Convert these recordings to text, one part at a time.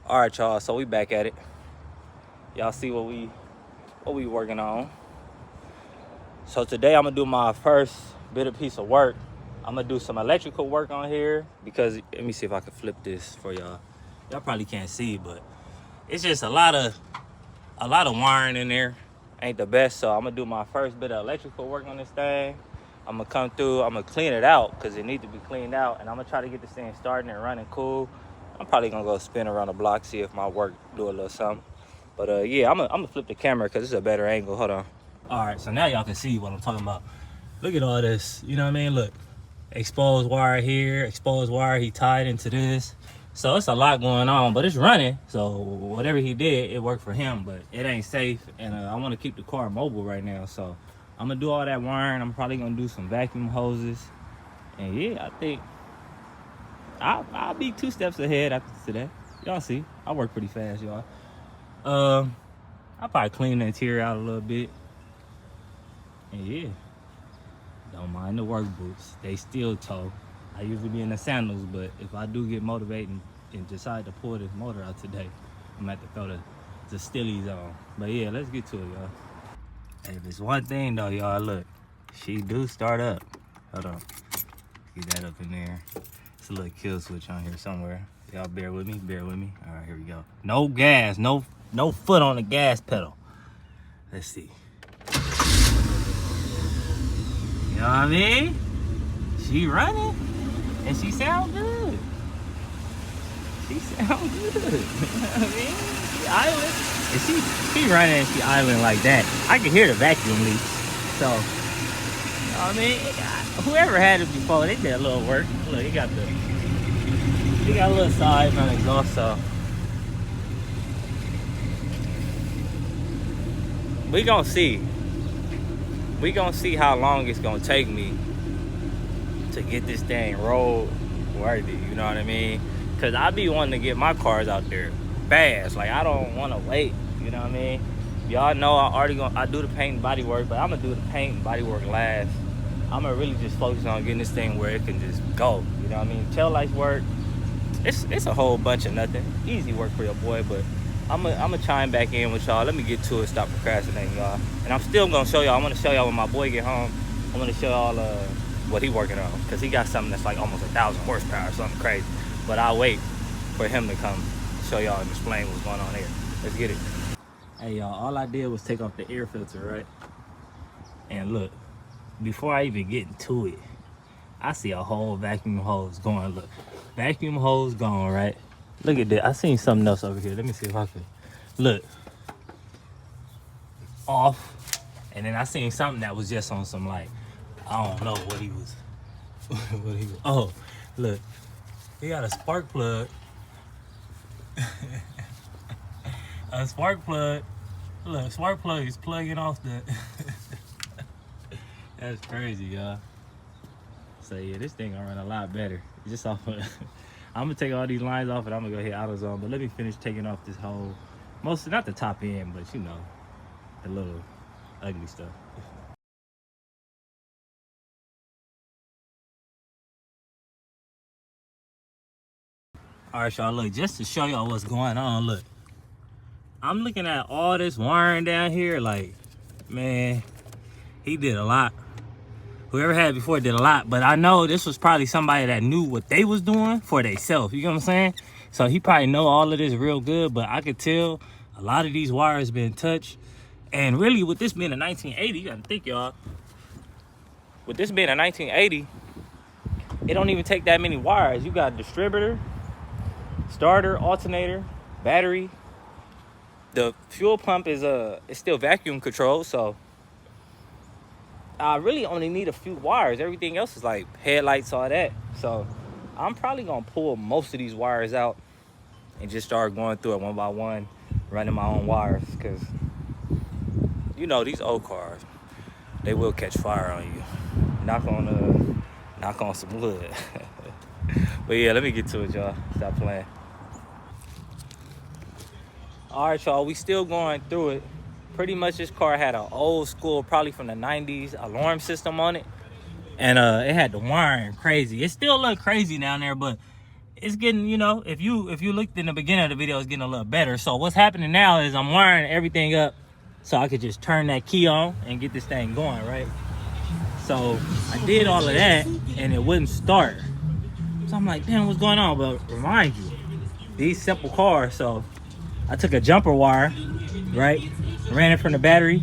All right, y'all. So we back at it. Y'all see what we working on. So today I'm gonna do my first bit of piece of work. I'm gonna do some electrical work on here because let me see if I can flip this for y'all. Y'all probably can't see, but it's just a lot of wiring in there. Ain't the best. So I'm gonna do my first bit of electrical work on this thing. I'm gonna come through. I'm gonna clean it out because it needs to be cleaned out, and I'm gonna try to get this thing starting and running cool. I'm probably gonna go spin around the block, see if my work do a little something. But yeah, I'm gonna flip the camera because it's a better angle. Hold on. All right, so now y'all can see what I'm talking about. Look at all this. You know what I mean? Look, exposed wire here, exposed wire. He tied into this. So it's a lot going on, but it's running. So whatever he did, it worked for him, but it ain't safe. And I want to keep the car mobile right now. So I'm gonna do all that wiring. I'm probably gonna do some vacuum hoses. And yeah, I think I'll be 2 steps ahead after today. Y'all see, I work pretty fast, y'all. I'll probably clean the interior out a little bit. And yeah, don't mind the work boots. They still tow. I usually be in the sandals, but if I do get motivated and decide to pull this motor out today, I'm gonna have to throw the stillies on. But yeah, let's get to it, y'all. Hey, if it's one thing though, y'all, look, she do start up. Hold on, get that up in there. It's a little kill switch on here somewhere. Y'all bear with me, bear with me. All right, here we go. No gas, no foot on the gas pedal. Let's see. You know what I mean? She running and she sound good. She sound good. You know what I mean? She idling. And she running and she idling like that. I can hear the vacuum leaks. So, you know what I mean? Whoever had it before, they did a little work. Look, he got a little side on the exhaust, so we gonna see. We gonna see how long it's gonna take me to get this thing road worthy. You know what I mean? Cause I be wanting to get my cars out there fast. Like I don't want to wait. You know what I mean? Y'all know I do the paint and body work, but I'm gonna do the paint and body work last. I'm gonna really just focus on getting this thing where it can just go. You know what I mean? Tail lights work. It's a whole bunch of nothing. Easy work for your boy, but I'm gonna chime back in with y'all. Let me get to it. Stop procrastinating, y'all. And I'm still gonna show y'all. I'm gonna show y'all when my boy get home. I'm gonna show y'all what he working on, cause he got something that's like almost 1,000 horsepower, something crazy. But I'll wait for him to come show y'all and explain what's going on here. Let's get it. Hey y'all, all I did was take off the air filter, right? And look, before I even get into it, I see a whole vacuum hose going. Look, vacuum hose gone, right? Look at that. I seen something else over here. Let me see if I can. Look. Off. And then I seen something that was just on some, like, I don't know what he was. Oh, look. He got a spark plug. A spark plug. Look, spark plug is plugging off the. That's crazy, y'all. So yeah, this thing gonna run a lot better. Just off of, I'm gonna take all these lines off and I'm gonna go hit AutoZone, but let me finish taking off this whole, most, not the top end, but you know, the little ugly stuff. All right, y'all, look, just to show y'all what's going on, look. I'm looking at all this wiring down here, like, man, he did a lot. Whoever had it before did a lot, but I know this was probably somebody that knew what they was doing for themselves. You know what I'm saying? So he probably know all of this real good, but I could tell a lot of these wires been touched. And really, with this being a 1980, you gotta think, y'all. With this being a 1980, it don't even take that many wires. You got a distributor, starter, alternator, battery. The fuel pump is it's still vacuum controlled, so I really only need a few wires. Everything else is like headlights, all that. So I'm probably gonna pull most of these wires out and just start going through it one by one, running my own wires, because you know these old cars, they will catch fire on you. Knock on some wood. But yeah, let me get to it, y'all. Stop playing. All right, y'all, we still going through it. Pretty much this car had an old school, probably from the 90s, alarm system on it. And it had the wiring crazy. It still look crazy down there, but it's getting, you know, if you looked in the beginning of the video, it's getting a little better. So what's happening now is I'm wiring everything up so I could just turn that key on and get this thing going, right? So I did all of that and it wouldn't start. So I'm like, damn, what's going on? But remind you, these simple cars, so I took a jumper wire, right? Ran it from the battery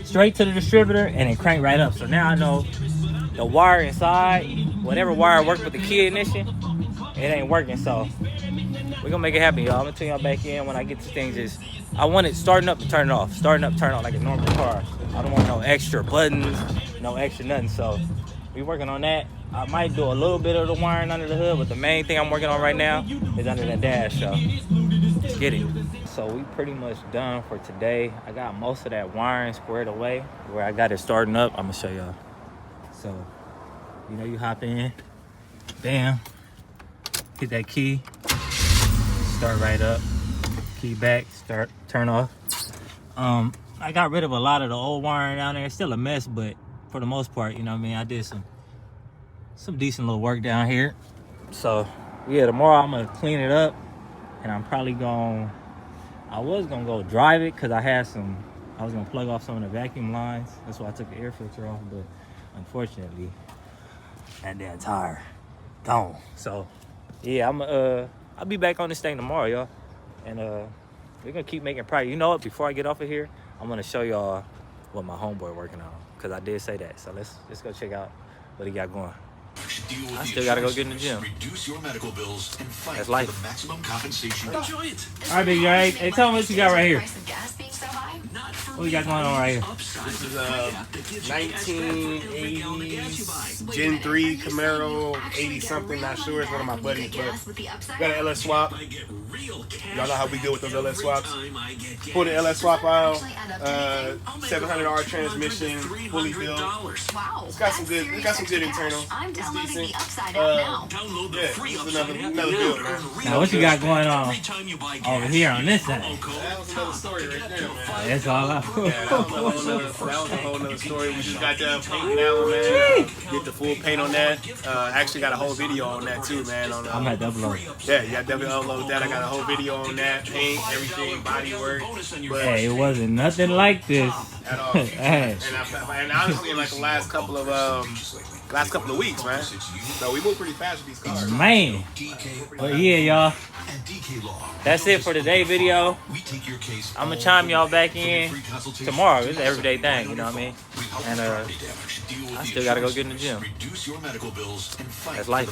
straight to the distributor and it cranked right up. So now I know the wire inside, whatever wire worked with the key ignition, it ain't working. So we're gonna make it happen, y'all. I'm gonna turn y'all back in when I get this thing just, I want it starting up to turn it off, starting up, turn it off like a normal car. I don't want no extra buttons, no extra nothing. So we working on that. I might do a little bit of the wiring under the hood, but the main thing I'm working on right now is under the dash. So let's get it. So we pretty much done for today. I got most of that wiring squared away where I got it starting up. I'm gonna show y'all. So, you know, you hop in, bam, hit that key, start right up, key back, start, turn off. I got rid of a lot of the old wiring down there. It's still a mess, but for the most part, you know what I mean, I did some decent little work down here. So yeah, tomorrow I'm gonna clean it up and I'm probably I was gonna go drive it because I was gonna plug off some of the vacuum lines. That's why I took the air filter off, but unfortunately that damn tire gone. So yeah, I'll be back on this thing tomorrow, y'all, and we're gonna keep making progress. You know what, before I get off of here, I'm gonna show y'all what my homeboy working on, because I did say that. So let's go check out what he got going. I still gotta go get in the gym. Reduce your medical bills and fight That's life. for the maximum compensation. Enjoy it. All right, big guy. Hey, tell me what you got right here. What you got going on right here? This is a 1980s Gen 3 Camaro, 80 something, not sure. It's one of my buddies, but got an LS swap. Y'all know how we deal with those LS swaps. Pull the LS swap out, 700R transmission, fully built. It's got some good internal. It's decent. Yeah, it's another build, man. Now what you got going on over here on this side? That was another story right there, man. That's all I. Yeah, that was a whole nother story. We just got done painting that one, man. Get the full paint on that. Actually got a whole video on that too, man. On I'm at upload. yeah, you got definitely upload that. I got a whole video on that, paint, everything, body work. But Hey, it wasn't nothing like this at all. Hey. And honestly, in like the last couple of weeks, man. So we move pretty fast with these cars. Man. But yeah, y'all. That's it for today's video. I'm gonna chime y'all back in tomorrow. It's an everyday thing, you know what I mean? And I still gotta go get in the gym. That's life.